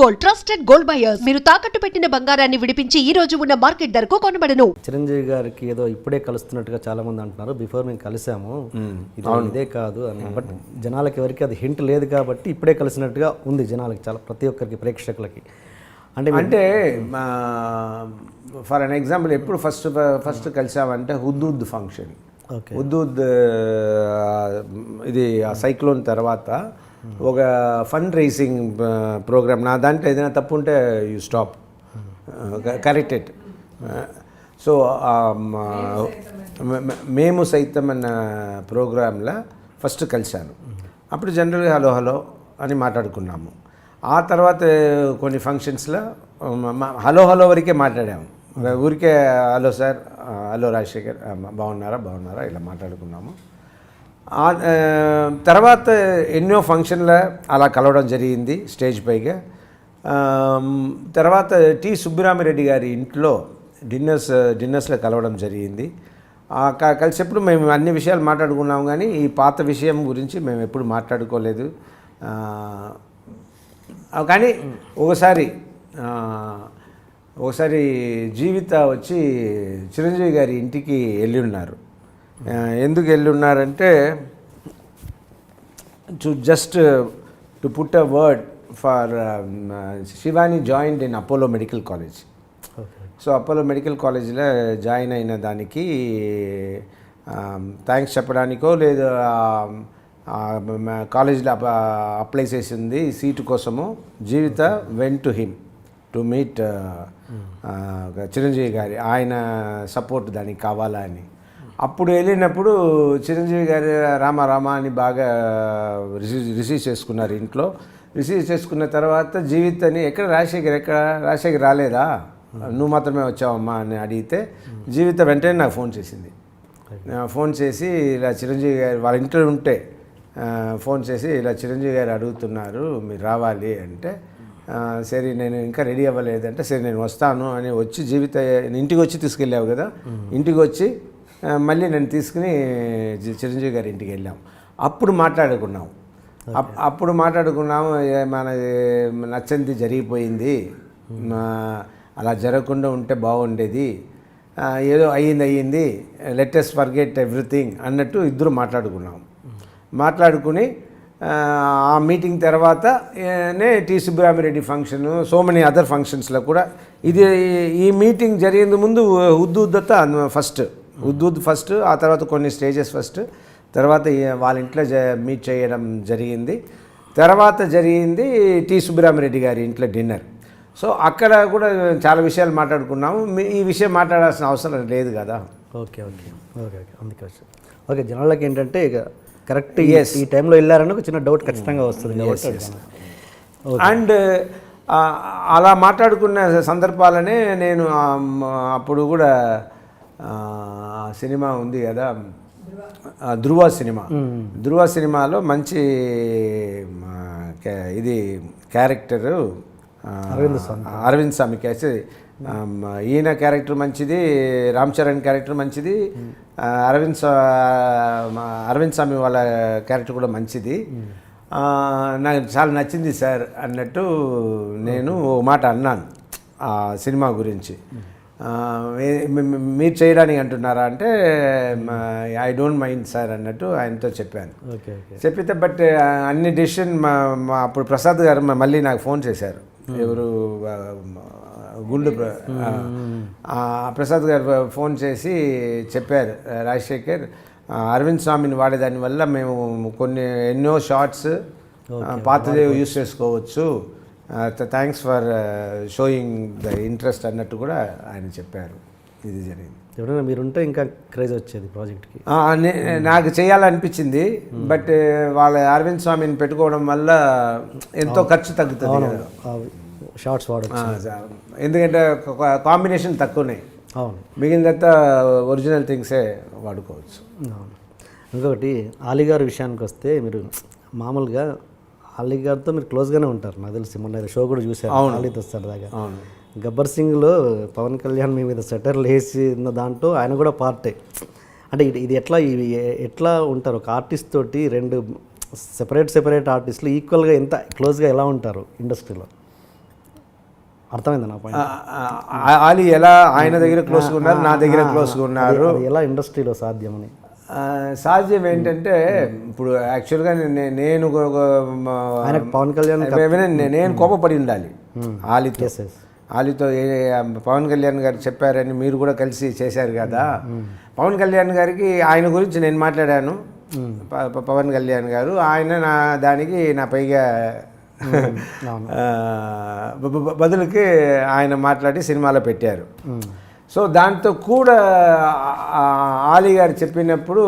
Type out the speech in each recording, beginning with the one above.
Gold, trusted gold buyers. మీరు తాకట్టు పెట్టిన బంగారాన్ని విడిపించి ఈ రోజు ఉన్న మార్కెట్ ధరకు కొనబడను. చిరంజీవి గారికి ఏదో ఇప్పుడే కలుస్తున్నట్టుగా చాలా మంది అంటున్నారు. బిఫోర్ మేము కలిసాము, ఇదే కాదు అని. బట్ జనాలకి ఎవరికి అది హింట్ లేదు కాబట్టి ఇప్పుడే కలిసినట్టుగా ఉంది జనాలకి, చాలా ప్రతి ఒక్కరికి ప్రేక్షకులకి. అంటే ఫర్ అన్ ఎగ్జాంపుల్ ఎప్పుడు ఫస్ట్ కలిసామంటే హుద్దూద్ ఫంక్షన్. హుద్దూద్ ఇది ఆ సైక్లోన్ తర్వాత ఒక ఫండ్ రైజింగ్ ప్రోగ్రామ్. నా దాంట్లో ఏదైనా తప్పు ఉంటే you stop, correct it. So మేము సైతం అన్న ప్రోగ్రాంలో ఫస్ట్ కలిశాను. అప్పుడు జనరల్గా హలో హలో అని మాట్లాడుకున్నాము. ఆ తర్వాత కొన్ని ఫంక్షన్స్లో హలో హలో వరకే మాట్లాడాము. ఊరికే హలో సార్, హలో రాజశేఖర్, బాగున్నారా ఇలా మాట్లాడుకున్నాము. తర్వాత ఎన్నో ఫంక్షన్ల అలా కలవడం జరిగింది స్టేజ్ పైగా. తర్వాత టి సుబ్బరామిరెడ్డి గారి ఇంట్లో డిన్నర్స్లో కలవడం జరిగింది. కలిసేప్పుడు మేము అన్ని విషయాలు మాట్లాడుకున్నాము, కానీ ఈ పాత విషయం గురించి మేము ఎప్పుడు మాట్లాడుకోలేదు. కానీ ఒకసారి జీవిత వచ్చి చిరంజీవి గారి ఇంటికి వెళ్ళి ఉన్నారు. ఎందుకు వెళ్ళి ఉన్నారంటే to put a word for Shivani joined in Apollo medical college. So Apollo medical కాలేజ్లో జాయిన్ అయిన దానికి థ్యాంక్స్ చెప్పడానికో లేదు కాలేజ్లో అప్లై చేసింది సీటు కోసము. Jeevitha went to him to meet Chiranjeevi గారి, ఆయన సపోర్ట్ దానికి కావాలా అని. అప్పుడు వెళ్ళినప్పుడు చిరంజీవి గారి రామ అని బాగా రిసీవ్ చేసుకున్నారు ఇంట్లో. రిసీవ్ చేసుకున్న తర్వాత జీవితని రాజశేఖర్ రాలేదా, నువ్వు మాత్రమే వచ్చావమ్మా అని అడిగితే జీవిత వెంటనే నాకు ఫోన్ చేసింది. ఫోన్ చేసి ఇలా చిరంజీవి గారు వాళ్ళ ఇంట్లో ఉంటే ఫోన్ చేసి ఇలా చిరంజీవి గారు అడుగుతున్నారు మీరు రావాలి అంటే, సరే నేను ఇంకా రెడీ అవ్వలేదంటే సరే నేను వస్తాను అని వచ్చి జీవిత ఇంటికి వచ్చి తీసుకెళ్ళావు కదా, ఇంటికి వచ్చి మళ్ళీ నన్ను తీసుకుని చిరంజీవి గారి ఇంటికి వెళ్ళాం. అప్పుడు మాట్లాడుకున్నాము. మన నచ్చంది జరిగిపోయింది, అలా జరగకుండా ఉంటే బాగుండేది, ఏదో అయ్యింది, లెట్ us ఫర్గెట్ ఎవ్రీథింగ్ అన్నట్టు ఇద్దరు మాట్లాడుకుని ఆ మీటింగ్ తర్వాత T Subbarami Reddy function, so many other ఫంక్షన్స్లో కూడా ఈ మీటింగ్ జరిగే ముందు ఉద్దూద్ ఫస్ట్, ఆ తర్వాత కొన్ని స్టేజెస్ ఫస్ట్, తర్వాత వాళ్ళ ఇంట్లో మీట్ చేయడం జరిగింది. తర్వాత జరిగింది టి సుబ్బరామిరెడ్డి గారి ఇంట్లో డిన్నర్. సో అక్కడ కూడా చాలా విషయాలు మాట్లాడుకున్నాము. ఈ విషయం మాట్లాడాల్సిన అవసరం లేదు కదా. ఓకే అందుకే ఓకే జనాలకి ఏంటంటే ఇక కరెక్ట్ ఈ టైంలో వెళ్ళారని ఒక చిన్న డౌట్ ఖచ్చితంగా వస్తుంది. అండ్ అలా మాట్లాడుకున్న సందర్భాలనే నేను అప్పుడు కూడా సినిమా ఉంది కదా ధృవ సినిమాలో మంచి ఇది క్యారెక్టరు అరవింద్ స్వామి కేసు, ఈయన క్యారెక్టర్ మంచిది, రామ్ చరణ్ క్యారెక్టర్ మంచిది, అరవింద్ స్వామి వాళ్ళ క్యారెక్టర్ కూడా మంచిది, నాకు చాలా నచ్చింది సార్ అన్నట్టు నేను ఓ మాట అన్నాను ఆ సినిమా గురించి. మీరు చేయడానికి అంటున్నారా అంటే ఐ డోంట్ మైండ్ సార్ అన్నట్టు ఆయనతో చెప్పాను. చెప్పితే బట్ అన్ని డెసిషన్ అప్పుడు ప్రసాద్ గారు మళ్ళీ నాకు ఫోన్ చేశారు. ఎవరు గుండు ప్రసాద్ గారు ఫోన్ చేసి చెప్పారు, రాజశేఖర్ అరవింద్ స్వామిని వాడేదాని వల్ల మేము ఎన్నో షార్ట్స్ పాతదే యూస్ చేసుకోవచ్చు, thanks for showing the interest అన్నట్టు కూడా ఆయన చెప్పారు. ఇది జరిగింది. ఎవరైనా మీరుంటే ఇంకా క్రేజ్ వచ్చేది ప్రాజెక్ట్కి. నాకు చేయాలనిపించింది, బట్ వాళ్ళ అరవింద్ స్వామిని పెట్టుకోవడం వల్ల ఎంతో ఖర్చు తగ్గుతుంది, షార్ట్స్ వాడచ్చు, ఎందుకంటే కాంబినేషన్ తక్కువనే, మిగిలినంత ఒరిజినల్ థింగ్సే వాడుకోవచ్చు. ఇంకొకటి అలీగారు విషయానికి వస్తే, మీరు మామూలుగా అలీగారితో మీరు క్లోజ్గానే ఉంటారు నాకు తెలిసి. మొన్న షో కూడా చూశారు, అలీతో వస్తారు దాకా. గబ్బర్ సింగ్లో పవన్ కళ్యాణ్ మీ మీద సెటర్లు వేసిన దాంట్లో ఆయన కూడా పార్టే. అంటే ఇది ఎట్లా ఉంటారు ఒక ఆర్టిస్ట్ తోటి రెండు సెపరేట్ ఆర్టిస్టులు ఈక్వల్గా ఎంత క్లోజ్గా ఎలా ఉంటారు ఇండస్ట్రీలో? అర్థమైంది నా పాయింట్. ఆలీ ఎలా ఆయన దగ్గర క్లోజ్గా ఉన్నారు, నా దగ్గర క్లోజ్గా ఉన్నారు. అది ఎలా ఇండస్ట్రీలో సాధ్యమని? సాధ్యం ఏంటంటే ఇప్పుడు యాక్చువల్గా నేను ఆయనకు పవన్ కళ్యాణ్ నేను కోపపడి ఉండాలి ఆలీతో. ఆలీతో పవన్ కళ్యాణ్ గారు చెప్పారని మీరు కూడా కలిసి చేశారు కదా. పవన్ కళ్యాణ్ గారికి ఆయన గురించి నేను మాట్లాడాను, పవన్ కళ్యాణ్ గారు ఆయన దానికి నా పైగా బదులుకి ఆయన మాట్లాడి సినిమాలో పెట్టారు. సో దాంతో కూడా ఆలీ గారు చెప్పినప్పుడు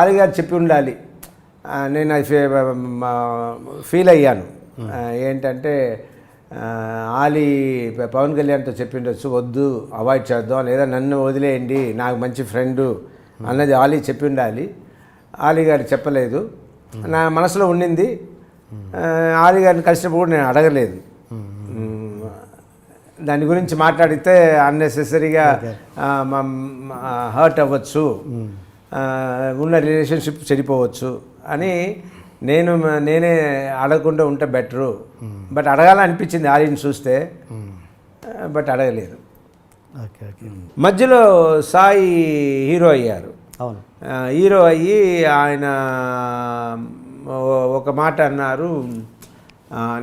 ఆలీ గారు చెప్పి ఉండాలి. నేను అది ఫీల్ అయ్యాను. ఏంటంటే ఆలీ పవన్ కళ్యాణ్తో చెప్పిండొచ్చు, వద్దు అవాయిడ్ చేద్దాం, లేదా నన్ను వదిలేయండి నాకు మంచి ఫ్రెండు అన్నది ఆలీ చెప్పి ఉండాలి. ఆలీ గారు చెప్పలేదు. నా మనసులో ఉండింది. ఆలీ గారిని కలిసినప్పుడు కూడా నేను అడగలేదు. దాని గురించి మాట్లాడితే అన్నెసెసరీగా హర్ట్ అవ్వచ్చు, ఉన్న రిలేషన్షిప్ చెడిపోవచ్చు అని నేనే అడగకుండా ఉంటే బెటరు. బట్ అడగాలనిపించింది ఆలీని చూస్తే, బట్ అడగలేదు. మధ్యలో సాయి హీరో అయ్యారు. హీరో అయ్యి ఆయన ఒక మాట అన్నారు,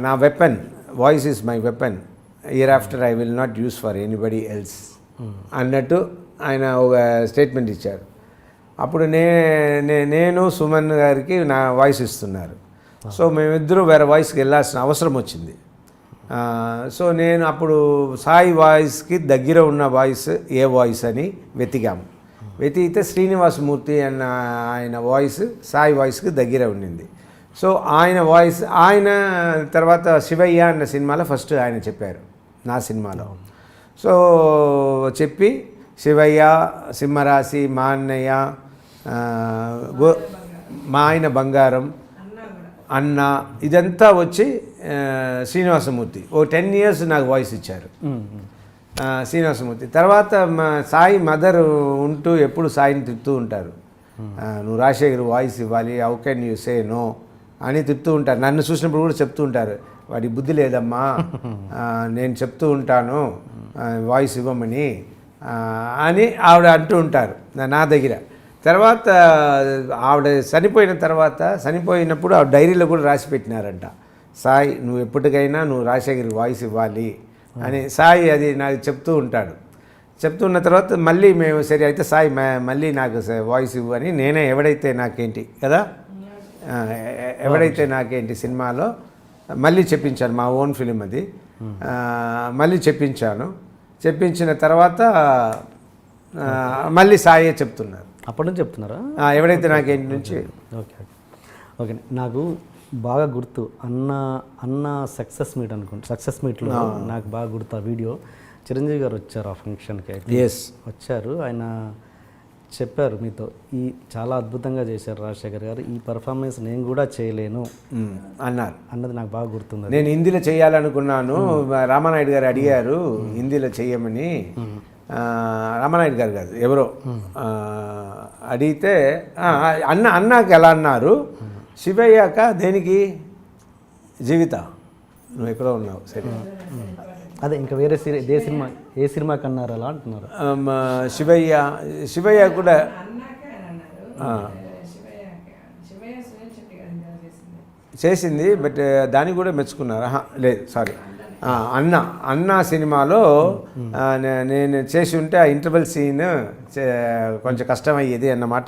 నా weapon, voice is my weapon, year after I will not use for anybody else అన్నట్టు ఆయన ఒక స్టేట్మెంట్ ఇచ్చారు. అప్పుడు నేను సుమన్ గారికి నా వాయిస్ ఇస్తున్నారు. సో మేమిద్దరూ వేరే వాయిస్కి వెళ్ళాల్సిన అవసరం వచ్చింది. సో నేను అప్పుడు సాయి వాయిస్కి దగ్గర ఉన్న వాయిస్ ఏ వాయిస్ అని వెతికాము. వెతికితే శ్రీనివాసమూర్తి అన్న ఆయన వాయిస్ సాయి వాయిస్కి దగ్గర ఉండింది. సో ఆయన వాయిస్, ఆయన తర్వాత శివయ్య అన్న సినిమాలో ఫస్ట్ ఆయన చెప్పారు నా సినిమాలో. సో చెప్పి శివయ్య, సింహరాశి, మా అన్నయ్య, మా ఆయన బంగారం, అన్న, ఇదంతా వచ్చి శ్రీనివాసమూర్తి ఓ 10 years నాకు వాయిస్ ఇచ్చారు. శ్రీనివాసమూర్తి తర్వాత మా సాయి మదర్ ఉంటూ ఎప్పుడు సాయిని తిడుతూ ఉంటారు, నువ్వు రాజశేఖర్ వాయిస్ ఇవ్వాలి, how can you say no అని తిడుతూ ఉంటారు. నన్ను చూసినప్పుడు కూడా చెప్తూ ఉంటారు, వాడి బుద్ధి లేదమ్మా, నేను చెప్తూ ఉంటాను వాయిస్ ఇవ్వమని అని ఆవిడ అంటూ ఉంటారు నా దగ్గర. తర్వాత ఆవిడ చనిపోయినప్పుడు ఆవిడ డైరీలో కూడా రాసి పెట్టినారంట, సాయి నువ్వు ఎప్పటికైనా నువ్వు రాజశేఖర్కి వాయిస్ ఇవ్వాలి అని. సాయి అది నాకు చెప్తూ ఉంటాడు. చెప్తున్న తర్వాత మళ్ళీ మేము సరే అయితే సాయి మళ్ళీ నాకు వాయిస్ ఇవ్వు అని నేనే ఎవడైతే నాకేంటి కదా, ఎవడైతే నాకేంటి సినిమాలో మళ్ళీ చెప్పించాను, మా ఓన్ ఫిలిం అది. మళ్ళీ చెప్పించిన తర్వాత మళ్ళీ సాయే చెప్తున్నారు. అప్పటి నుంచి చెప్తున్నారా? ఎవడైతే నాకేంటి నుంచి. ఓకే నాకు బాగా గుర్తు అన్న సక్సెస్ మీట్ అనుకుంటా. సక్సెస్ మీట్లో నాకు బాగా గుర్తు ఆ వీడియో. చిరంజీవి గారు వచ్చారు ఆ ఫంక్షన్కి. వచ్చారు, ఆయన చెప్పారు మీతో, ఈ చాలా అద్భుతంగా చేశారు రాజశేఖర్ గారు, ఈ పర్ఫార్మెన్స్ నేను కూడా చేయలేను అన్నది నాకు బాగా గుర్తుంది. నేను హిందీలో చేయాలనుకున్నాను, రామానాయుడు గారు అడిగారు హిందీలో చేయమని. రామానాయుడు గారు కాదు ఎవరో అడిగితే అన్నాకి ఎలా అన్నారు, శివయ్యాక దేనికి జీవిత నువ్వు ఎక్కడో ఉన్నావు సరే అదే ఇంకా వేరే ఏ సినిమాకి అన్నారు అలా అంటున్నారు. శివయ్య కూడా చేసింది, బట్ దాన్ని కూడా మెచ్చుకున్నారు. లేదు సారీ, అన్న సినిమాలో నేను చేసి ఉంటే ఆ ఇంటర్వెల్ సీన్ కొంచెం కష్టమయ్యేది అన్నమాట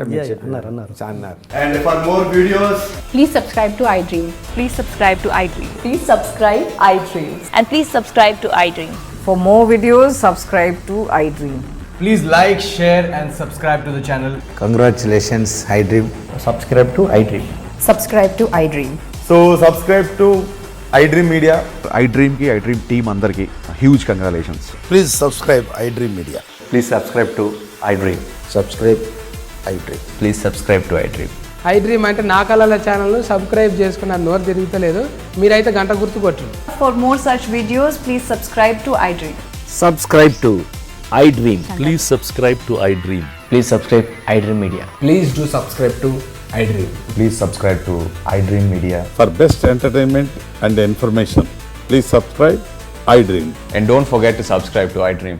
అన్నారు. And for more videos, please subscribe to iDream. Please subscribe to iDream. Please subscribe iDream. And please subscribe to iDream. For more videos, subscribe to iDream. please like, share and subscribe to the channel. Congratulations iDream. Subscribe to iDream. Subscribe to iDream. So subscribe to iDream Media. iDream ki iDream team andarki huge congratulations. Please subscribe iDream Media. Please subscribe to iDream. Subscribe iDream. Please subscribe to iDream. iDream అంటే నా కళల channel subscribe చేసుకున్న నోరు తిరుగుతలేదు, మీరైతే గంట గుర్తు కొట్టండి. For more such videos, please subscribe to iDream. Subscribe to iDream. Please subscribe to iDream. Please subscribe iDream Media. Please do subscribe to iDream. Please subscribe to iDream Media. For best entertainment and information, please subscribe I dream. And don't forget to subscribe to iDream.